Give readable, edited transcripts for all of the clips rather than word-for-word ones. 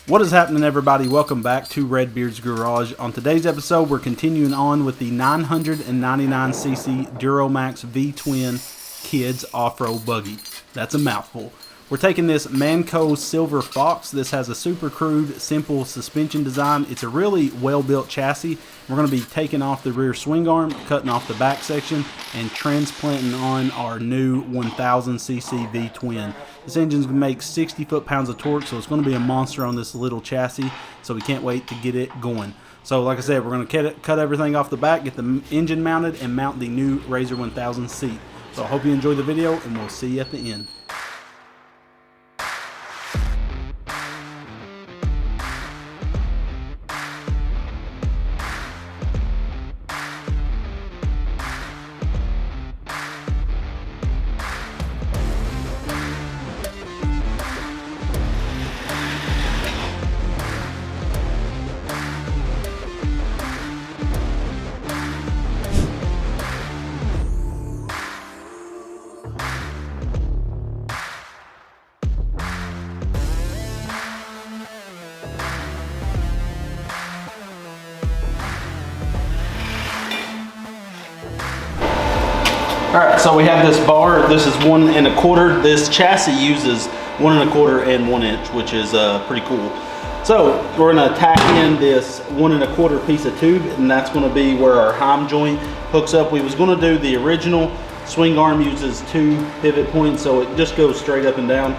What is happening, everybody? Welcome back to Redbeard's Garage. On today's episode, we're continuing on with the 999cc Duromax V Twin Kids Off-Road Buggy. That's a mouthful. We're taking this Manco Silver Fox. This has a super crude, simple suspension design. It's a really well-built chassis. We're going to be taking off the rear swing arm, cutting off the back section, and transplanting on our new 1000cc V Twin. This engine's going to make 60 foot-pounds of torque, so it's going to be a monster on this little chassis, so we can't wait to get it going. So like I said, we're going to cut everything off the back, get the engine mounted, and mount the new Razor 1000 seat. So I hope you enjoy the video, and we'll see you at the end. Alright, so we have this bar. This is 1 1/4. This chassis uses 1 1/4 and 1 inch, which is pretty cool. So we're going to tack in this 1 1/4 piece of tube, and that's going to be where our heim joint hooks up. We was going to do the original swing arm uses 2 pivot points, so it just goes straight up and down.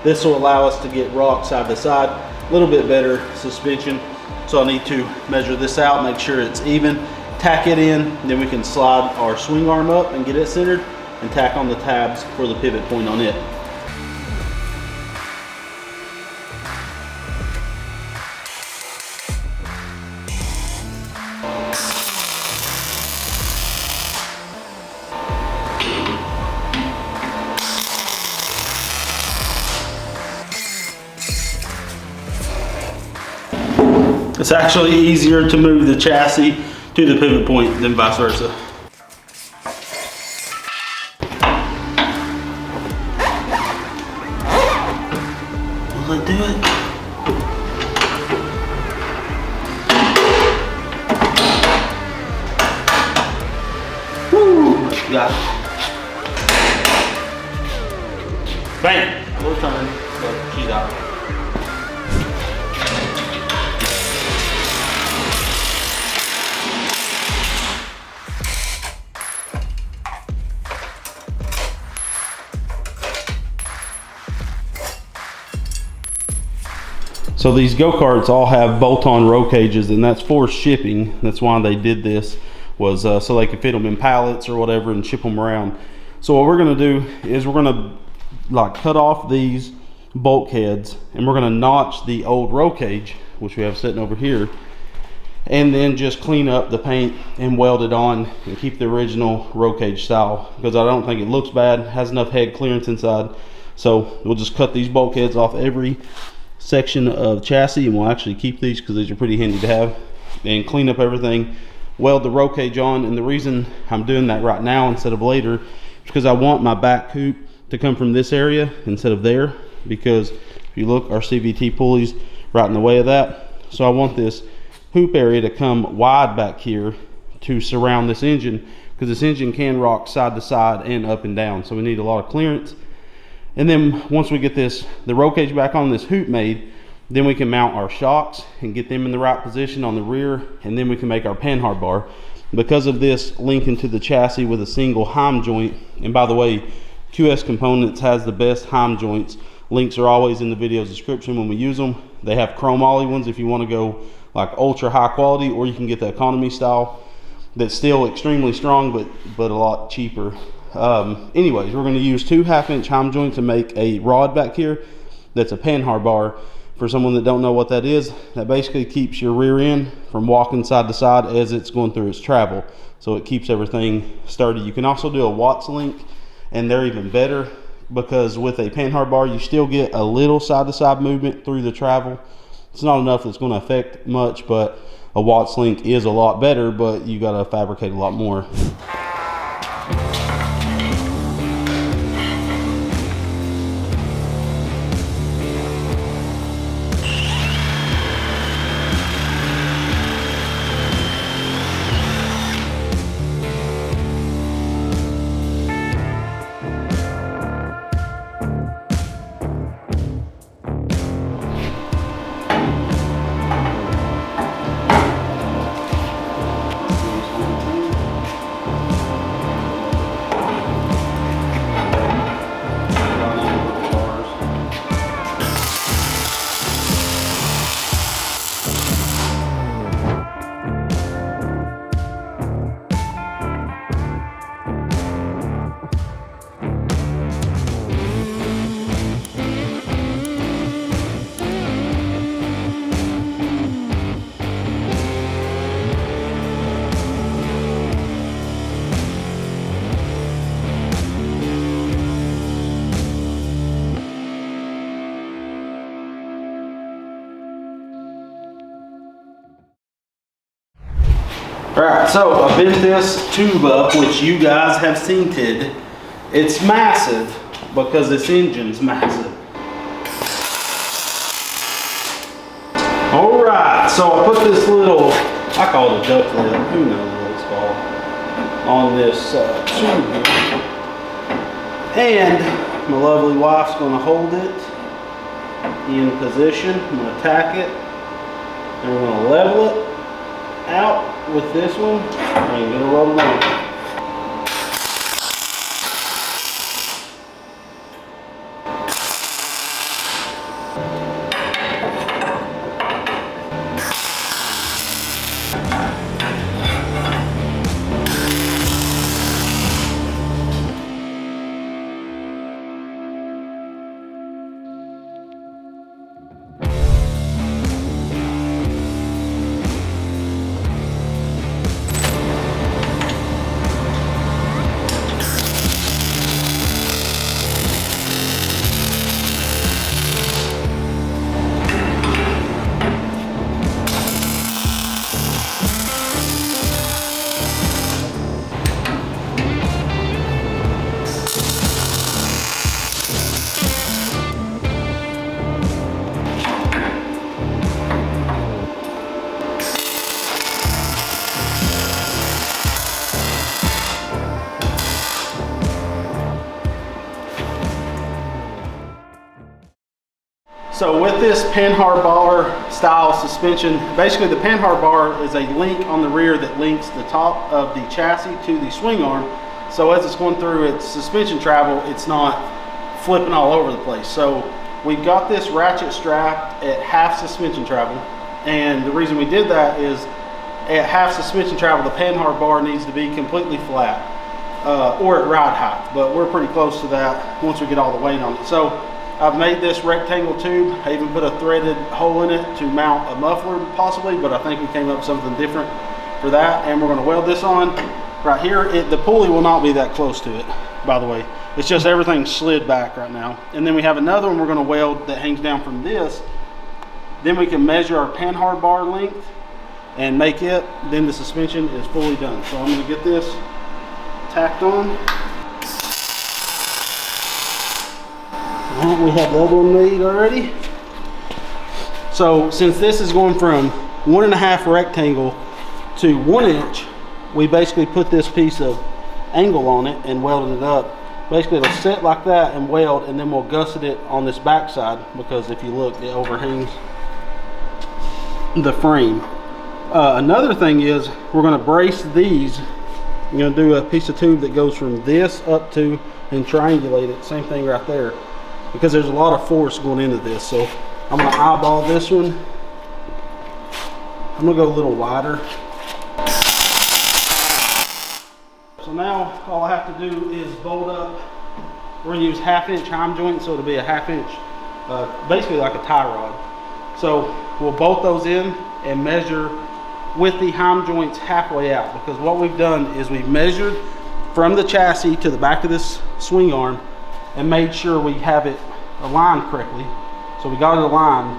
This will allow us to get rock side to side, a little bit better suspension. So I need to measure this out, make sure it's even. Tack it in, then we can slide our swing arm up and get it centered and tack on the tabs for the pivot point on it. It's actually easier to move the chassis to the pivot point than vice versa. Will it do it? Woo! Got it. Bam! We'll turn, but she's out. So these go-karts all have bolt-on roll cages, and that's for shipping. That's why they did this, was so they could fit them in pallets or whatever and ship them around. So what we're gonna do is we're gonna cut off these bulkheads, and we're gonna notch the old roll cage, which we have sitting over here, and then just clean up the paint and weld it on and keep the original roll cage style, because I don't think it looks bad, has enough head clearance inside. So we'll just cut these bulkheads off every section of chassis, and we'll actually keep these because these are pretty handy to have, and clean up everything, weld the roll cage on. And the reason I'm doing that right now instead of later is because I want my back hoop to come from this area instead of there, because if you look, our CVT pulley's right in the way of that. So I want this hoop area to come wide back here to surround this engine, because this engine can rock side to side and up and down, so we need a lot of clearance. And then once we get the roll cage back on, this hoop made, then we can mount our shocks and get them in the right position on the rear, and then we can make our panhard bar. Because of this linking to the chassis with a single heim joint, and by the way, QS Components has the best heim joints. Links are always in the video description when we use them. They have chrome ollie ones if you want to go like ultra high quality, or you can get the economy style that's still extremely strong but a lot cheaper. Anyways, we're going to use 2 1/2-inch heim joints to make a rod back here that's a panhard bar. For someone that don't know what that is, that basically keeps your rear end from walking side to side as it's going through its travel, so it keeps everything sturdy. You can also do a Watts link, and they're even better, because with a panhard bar you still get a little side to side movement through the travel. It's not enough that's going to affect much, but a Watts link is a lot better, but you got to fabricate a lot more. Alright, so I bent this tube up, which you guys have seen it. It's massive because this engine's massive. Alright, so I put this little, I call it a duck lid, who knows what it's called, on this tube here. And my lovely wife's going to hold it in position. I'm going to tack it, and we're going to level it out with this one, and get it rolled on. So with this Panhard bar style suspension, basically the Panhard bar is a link on the rear that links the top of the chassis to the swing arm. So as it's going through its suspension travel, it's not flipping all over the place. So we've got this ratchet strapped at half suspension travel. And the reason we did that is at half suspension travel, the Panhard bar needs to be completely flat or at ride height. But we're pretty close to that once we get all the weight on it. So I've made this rectangle tube. I even put a threaded hole in it to mount a muffler possibly, but I think we came up with something different for that. And we're going to weld this on right here. The pulley will not be that close to it, by the way. It's just everything slid back right now. And then we have another one we're going to weld that hangs down from this. Then we can measure our Panhard bar length and make it. Then the suspension is fully done. So I'm going to get this tacked on. We have the other one made already. So since this is going from 1.5 rectangle to 1 inch, we basically put this piece of angle on it and welded it up. Basically it'll sit like that and weld, and then we'll gusset it on this back side because if you look, it overhangs the frame. Another thing is we're going to brace these. I'm going to do a piece of tube that goes from this up to and triangulate it. Same thing right there, because there's a lot of force going into this. So I'm going to eyeball this one. I'm going to go a little wider. So now all I have to do is bolt up. We're going to use 1/2 inch heim joint, so it'll be a 1/2 inch, basically like a tie rod. So we'll bolt those in and measure with the heim joints halfway out, because what we've done is we've measured from the chassis to the back of this swing arm and made sure we have it aligned correctly. So we got it aligned,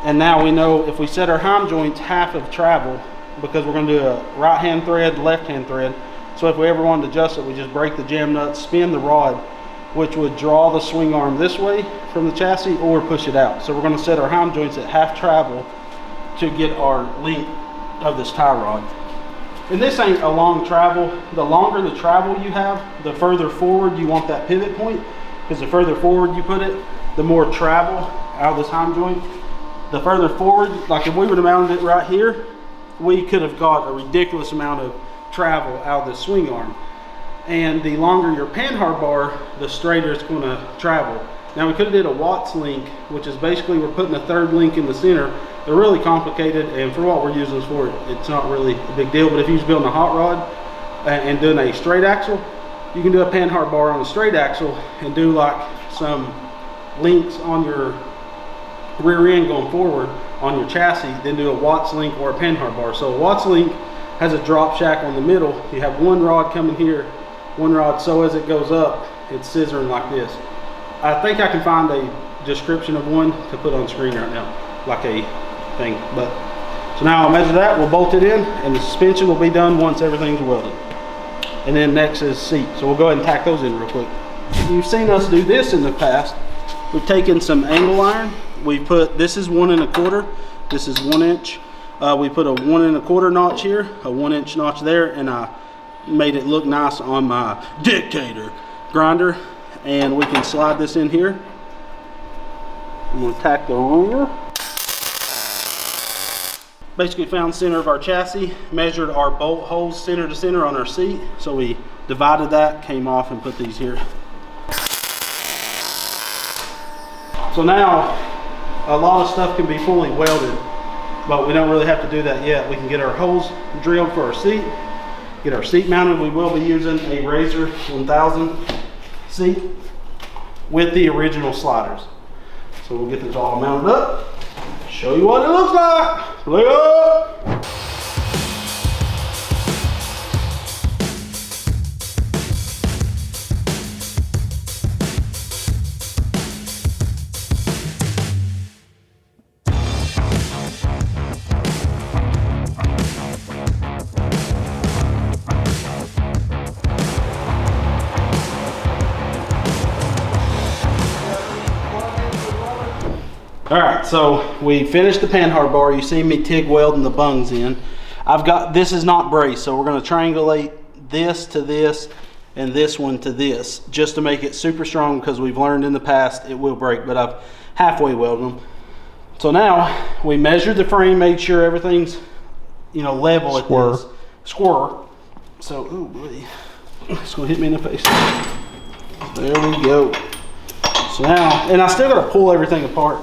and now we know if we set our heim joints half of travel, because we're going to do a right hand thread, left hand thread. So if we ever wanted to adjust it, we just break the jam nut, spin the rod, which would draw the swing arm this way from the chassis or push it out. So we're going to set our heim joints at half travel to get our length of this tie rod. And this ain't a long travel. The longer the travel you have, the further forward you want that pivot point, because the further forward you put it, the more travel out of this heim joint. The further forward, like if we would have mounted it right here, we could have got a ridiculous amount of travel out of the swing arm. And the longer your Panhard bar, the straighter it's going to travel. Now we could have did a Watts link, which is basically we're putting a third link in the center. They're really complicated, and for what we're using this for, it's not really a big deal. But if you're building a hot rod and doing a straight axle, you can do a Panhard bar on a straight axle and do like some links on your rear end going forward on your chassis, then do a Watts link or a Panhard bar. So a Watts link has a drop shack on the middle. You have one rod coming here, one rod, so as it goes up, it's scissoring like this. I think I can find a description of one to put on screen right now, like a thing, but So now I'll measure that, we'll bolt it in, and the suspension will be done once everything's welded. And then next is seat. So we'll go ahead and tack those in real quick. You've seen us do this in the past. We've taken some angle iron. We put, this is 1 1/4, this is 1 inch. We put a 1 1/4 notch here, a 1 inch notch there, and I made it look nice on my Dictator grinder. And we can slide this in here. I'm gonna tack the rear. Basically found center of our chassis, measured our bolt holes center to center on our seat. So we divided that, came off and put these here. So now a lot of stuff can be fully welded, but we don't really have to do that yet. We can get our holes drilled for our seat, get our seat mounted. We will be using a Razor 1000 seat with the original sliders. So we'll get this all mounted up, show you what it looks like. Play up! All right, so we finished the panhard bar. You see me TIG welding the bungs in. I've got, this is not braced, so we're gonna triangulate this to this and this one to this, just to make it super strong, because we've learned in the past it will break, but I've halfway welded them. So now we measured the frame, made sure everything's, you know, level at this. Square. So, ooh boy, it's gonna hit me in the face. There we go. So now, and I still gotta pull everything apart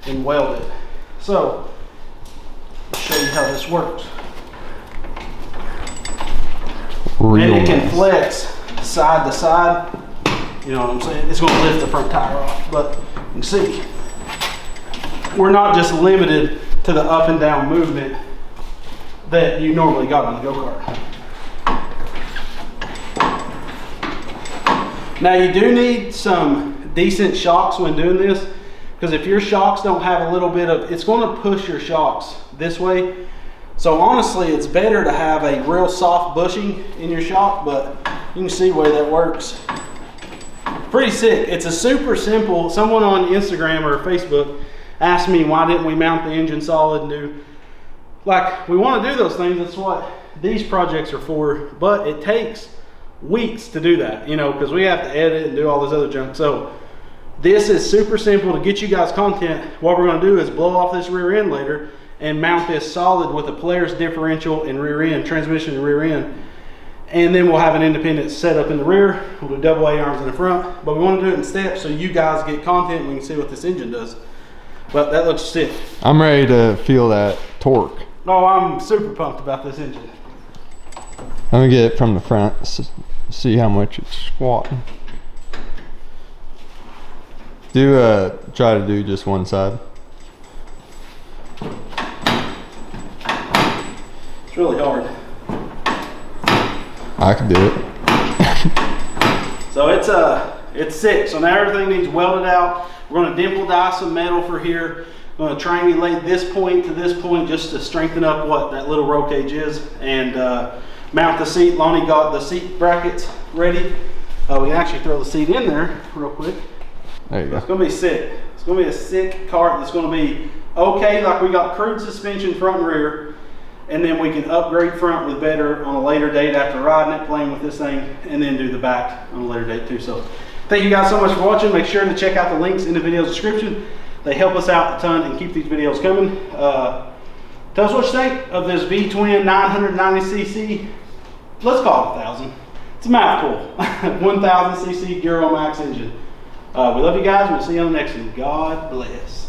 and weld it. So, I'll show you how this works. And it can flex side to side. You know what I'm saying? It's gonna lift the front tire off, but you can see, we're not just limited to the up and down movement that you normally got on the go-kart. Now you do need some decent shocks when doing this, because if your shocks don't have a little bit of, it's going to push your shocks this way. So honestly, it's better to have a real soft bushing in your shock, but you can see where that works. Pretty sick. It's a super simple, someone on Instagram or Facebook asked me why didn't we mount the engine solid and do, like, we want to do those things. That's what these projects are for, but it takes weeks to do that, you know, because we have to edit and do all this other junk. So this is super simple to get you guys content. What we're going to do is blow off this rear end later and mount this solid with a Polaris differential and rear end, transmission and rear end. And then we'll have an independent setup in the rear. We'll do double A-arms in the front, but we want to do it in steps so you guys get content and we can see what this engine does. But that looks sick. I'm ready to feel that torque. Oh, I'm super pumped about this engine. Let me get it from the front, see how much it's squatting. Try to do just one side. It's really hard. I can do it. So it's sick. So now everything needs welded out. We're going to dimple die some metal for here. I'm going to triangulate this point to this point just to strengthen up what that little roll cage is, and mount the seat. Lonnie got the seat brackets ready. We can actually throw the seat in there real quick. There you go. It's going to be sick. It's going to be a sick kart that's going to be okay. Like, we got crude suspension front and rear, and then we can upgrade front with better on a later date after riding it, playing with this thing, and then do the back on a later date too. So thank you guys so much for watching. Make sure to check out the links in the video description. They help us out a ton and keep these videos coming. Tell us what you think of this V Twin 990cc. Let's call it 1,000. It's a mouthful. 1,000cc Duromax engine. We love you guys. We'll see you on the next one. God bless.